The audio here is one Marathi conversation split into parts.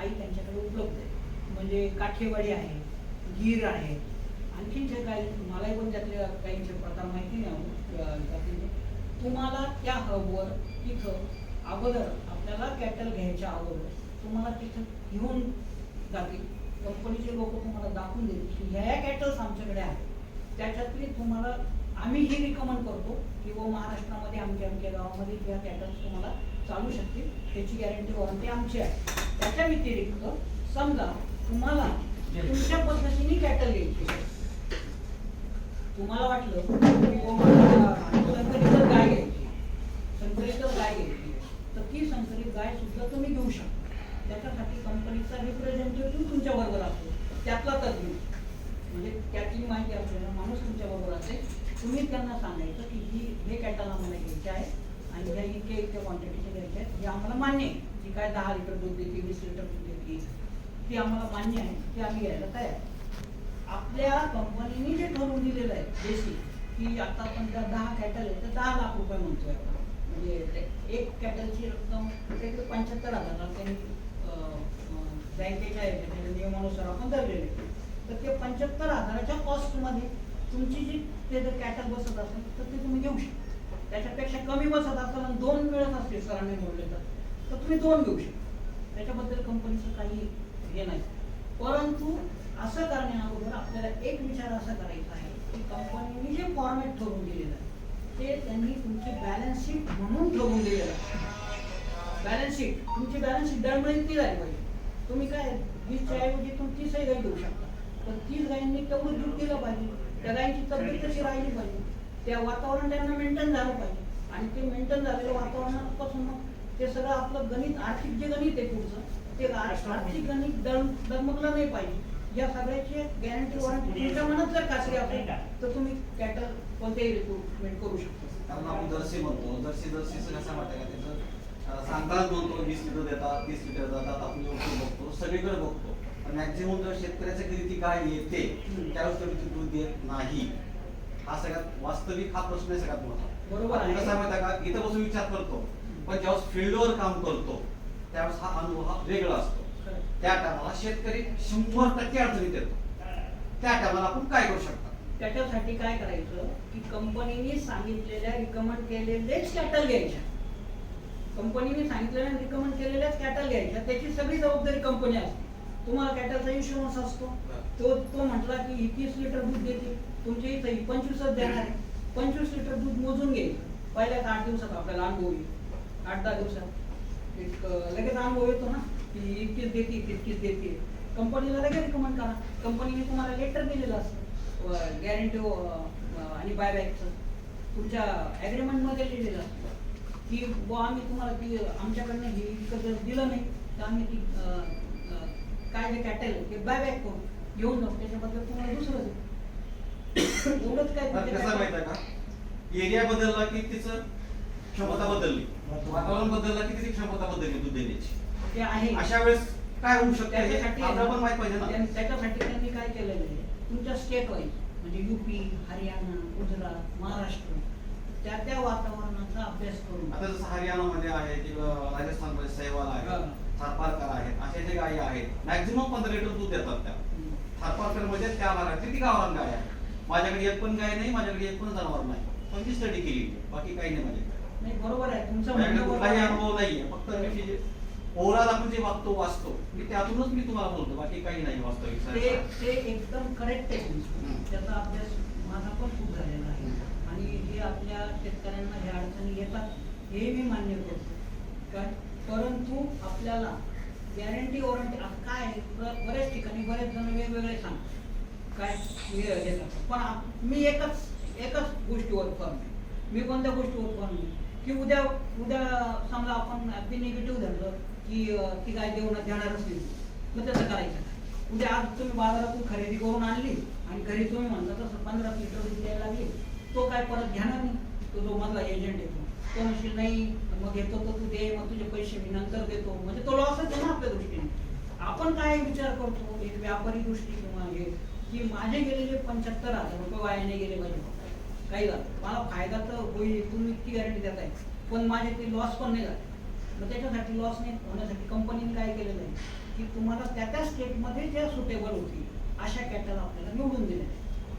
काही त्यांच्याकडे उपलब्ध आहे. म्हणजे काठेवाडी आहे, गीर आहे, आणखीन जे काही मलाही पण त्यातल्या काहींचे प्रकार माहिती नाही. तुम्हाला त्या हबवर तिथं अगोदर आपल्याला कॅटल घ्यायच्या अगोदर तुम्हाला तिथं घेऊन जातील. कंपनीचे लोक तुम्हाला दाखवून देतील की ह्या कॅटल्स आमच्याकडे आहेत. त्याच्यातली तुम्हाला आम्ही ही रिकमेंड करतो की व महाराष्ट्रामध्ये आमच्या गावामध्ये ह्या कॅटल्स तुम्हाला चालू शकतील, त्याची गॅरंटी वॉरंटी आमची आहे. त्याच्या व्यतिरिक्त समजा तुम्हाला तुमच्या पद्धतीने कॅटल घ्यायची, तुम्हाला वाटलं संकरित गाय घ्यायची, संकरित गाय घ्यायची, तर ती संकरित गाय सुद्धा तुम्ही घेऊ शकता. त्याच्यासाठी कंपनीचा रिप्रेझेंटेटिव्ह तुमच्या बरोबर असतो, त्यातला तज्ञ, म्हणजे त्यातली माहिती असलेला माणूस तुमच्या बरोबर असेल. तुम्ही त्यांना सांगायचं की हे कॅटल आम्हाला घ्यायचे आहे आणि ह्या इतक्या क्वांटिटीचे घ्यायचे आहेत, हे आम्हाला मान्य आहे. जी काय 10 लिटर दूध देते, 20 लिटर दूध देते, ती आम्हाला मान्य आहे, ते आम्ही घ्यायला तयार. आपल्या कंपनीने जे ठरवून दिलेलं आहे देशी की आता आपण त्या 10 कॅटल आहे तर 10 लाख रुपये म्हणतोय आपण. म्हणजे एक कॅटलची रक्कम 75,000 त्यांनी बँकेच्या नियमानुसार आपण धरलेले. तर ते 75,000च्या कॉस्टमध्ये तुमची जी ते जर कॅटल बसत असेल तर ते तुम्ही घेऊ शकता. त्याच्यापेक्षा कमी बसत असेल आणि 2 मिळत असतील सरांनी बोलले तर तुम्ही 2 घेऊ शकता. त्याच्याबद्दल कंपनीचं काही हे नाही. परंतु असं करण्याअगोदर आपल्याला एक विचार असा करायचा आहे की कंपनीने जे फॉर्मॅट ठरवून दिलेलं आहे ते त्यांनी तुमची बॅलन्स शीट म्हणून ठरवून दिलेलं आहे. बॅलन्स शीट, तुमची बॅलन्स शीट दरमळी ती झाली पाहिजे. तुम्ही काय 20च्या ऐवजी तुम्ही 30 गाई देऊ शकता, पण 30 गायींनी तेवढं दूध दिलं पाहिजे, त्या गायींची तब्येत तशी राहिली पाहिजे, त्या वातावरण त्यांना मेंटेन झालं पाहिजे. आणि ते मेंटेन झालेलं वातावरणापासून मग ते सगळं आपलं गणित, आर्थिक जे गणित आहे पुढचं ते आर्थिक गणित डगमगलं नाही पाहिजे. या सगळ्याची गॅरंटी वॉरंटी तुमच्या मनात जर खात्री असेल तर तुम्ही कॅटल कोणतेही रिक्रुटमेंट करू शकता. कारण आपण जर्सी म्हणतो, जर्सीचं कसं वाटतं का त्याचं सांगतानाच म्हणतो 20 लिटर देतात, 30 लिटर देतात, आपण बघतो सगळीकडे बघतो. पण मॅक्झिमम जर शेतकऱ्याच्या घरी ती गाय येते त्यावेळेस कधी दूध देत नाही. हा सगळ्यात वास्तविक हा प्रश्न आहे सगळ्यात मोठा. बरोबर. कसा माहिती का, इथं बसून विचार करतो पण ज्यावेळेस फील्डवर काम करतो त्यावेळेस हा अनुभव हा वेगळा असतो. त्या टायमाला शेतकरी 100% अडचणीत येतो. त्या टायमाला आपण काय करू शकतो? त्याच्यासाठी काय करायचं की कंपनीने सांगितलेल्या रिकमेंड केलेलेच कॅटल घ्यायच्या. कंपनीने सांगितलेल्या रिकमेंड केलेल्याच कॅटल घ्यायच्या. त्याची सगळी जबाबदारी कंपनी असते. तुम्हाला कॅटलचा इन्शुरन्स असतो, तो म्हटला की 30 लिटर दूध देते, तुमच्या इथे 25च देणार आहे. 25 लिटर दूध मोजून घ्यायचं. पहिल्याच 8 दिवसात आपल्याला अनुभव येईल, 8-10 दिवसात एक लगेच अनुभव येतो ना की 21 देते, 21 देते. कंपनीला लगेच रिकमेंड करा. कंपनीने तुम्हाला लेटर दिलेलं असतं गॅरंटी आणि बायबॅकचं, तुमच्या ॲग्रीमेंटमध्ये लिहिलेलं असतं की बुवा आम्ही तुम्हाला ती आमच्याकडनं हे इतकं जर दिलं नाही तर आम्ही ती काय जे कॅटल ते बायबॅक करू, घेऊन जाऊ, त्याच्याबद्दल तुम्हाला दुसरं देऊ. एवढंच काय कसं माहिती का, एरिया बदलला की तिचं क्षमता बदलली, वातावरण बदललं की तिची क्षमता बदलली दूध देण्याची. ते आहे. अशा वेळेस काय होऊ शकतं त्याच्यासाठी आपल्याला पण माहित पाहिजे ना. त्याच्यासाठी त्यांनी काय केलेलं आहे, तुमच्या स्टेट वाईज म्हणजे UP, हरियाणा, गुजरात, महाराष्ट्र त्या वातावरणाचा अभ्यास करून. आता जसं हरियाणामध्ये आहे किंवा राजस्थानमध्ये सहवाल आहे, थारपारकर आहेत, असे जे गायी आहेत मॅक्झिमम 15 लिटर दूध देतात. त्या थारपारकर मध्ये त्या भागातली ती गावरान गाय आहे. माझ्याकडे एक पण गाय नाही, माझ्याकडे एक पण जनावर नाही, पण ती स्टडी केली, बाकी काही नाही माझ्याकडे. नाही बरोबर आहे तुमचं म्हणणं, कुठलाही अनुभव नाहीये, फक्त मी ओव्हरऑल आपण जे वाचतो मी त्यातूनच मी तुम्हाला बोलतो, बाकी काही नाही वास्तविक. ते एकदम करेक्ट आहे. त्याचा अभ्यास माझा पण खूप झालेला आहे आणि हे आपल्या शेतकऱ्यांना ह्या अडचणी येतात हे मी मान्य करतो काय. परंतु आपल्याला गॅरंटी वॉरंटी काय आहे, बऱ्याच ठिकाणी बरेच जण वेगवेगळे सांगतात काय घेतात, पण मी एकच गोष्टीवर फर्म आहे. मी कोणत्या गोष्टीवर फर्म आहे की उद्या समजा आपण अगदी निगेटिव्ह धरलं की ती गाय देणारच नाही, मग तसं करायचं. उद्या आज तुम्ही बाजारातून खरेदी करून आणली आणि घरी तुम्ही म्हणता तसं 15 लिटर दूध द्यायला लागले, तो काय परत घेणार नाही. तो जो मधला एजंट येतो तो म्हणशील नाही मग घेतो तर तू दे, मग तुझे पैसे मी नंतर देतो, म्हणजे तो लॉसच आहे ना आपल्या दृष्टीने. आपण काय विचार करतो एक व्यापारी दृष्टी किंवा हे की माझे गेलेले 75,000 रुपये वायाने गेले पाहिजे, काही झालं मला फायदा तर होईल, तुम्ही इतकी गॅरंटी देताय, पण माझे ते लॉस पण नाही झाले. मग त्याच्यासाठी लॉस नाही होण्यासाठी कंपनीने काय केलेलं आहे की तुम्हाला त्या स्टेटमध्ये ज्या सुटेबल होतील अशा कॅटल आपल्याला निवडून दिल्या,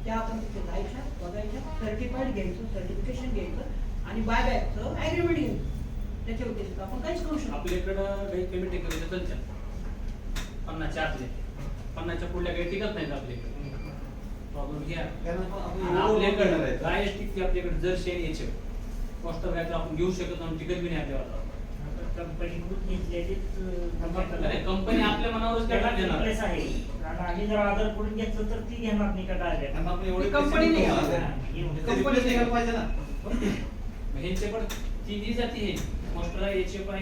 त्या आपण तिथे जायच्या, बघायच्या, सर्टिफाईड घ्यायचं, सर्टिफिकेशन घ्यायचं आणि बायबॅकचं ॲग्रीमेंट घ्यायचं. त्याच्या व्यतिरिक्त आपण काहीच करू शकतो. आपल्याकडं काही कमी टेक्नॉलॉजी चालतात 50च्या आतले, 50च्या पुढल्या काही टिकत नाहीत आपल्याकडे. प्रॉब्लेम घ्या आपल्याकडे गाय टिकते, आपल्याकडे जर्सी आणि याचे कॉस्टर गाय तर आपण घेऊ शकत नाही, टिकत बी नाही आपल्याला. कंपनी आपल्या मनावरच काय देणार आहे. आम्ही जर आदर करून घेतलं तर ती घेणार नाही का डायरेक्ट. आपण एवढे कंपनी नाही कंपनी पाहिजे ना. ह्यांचे पण ती जी जाती आहे कॉस्टर याचे पण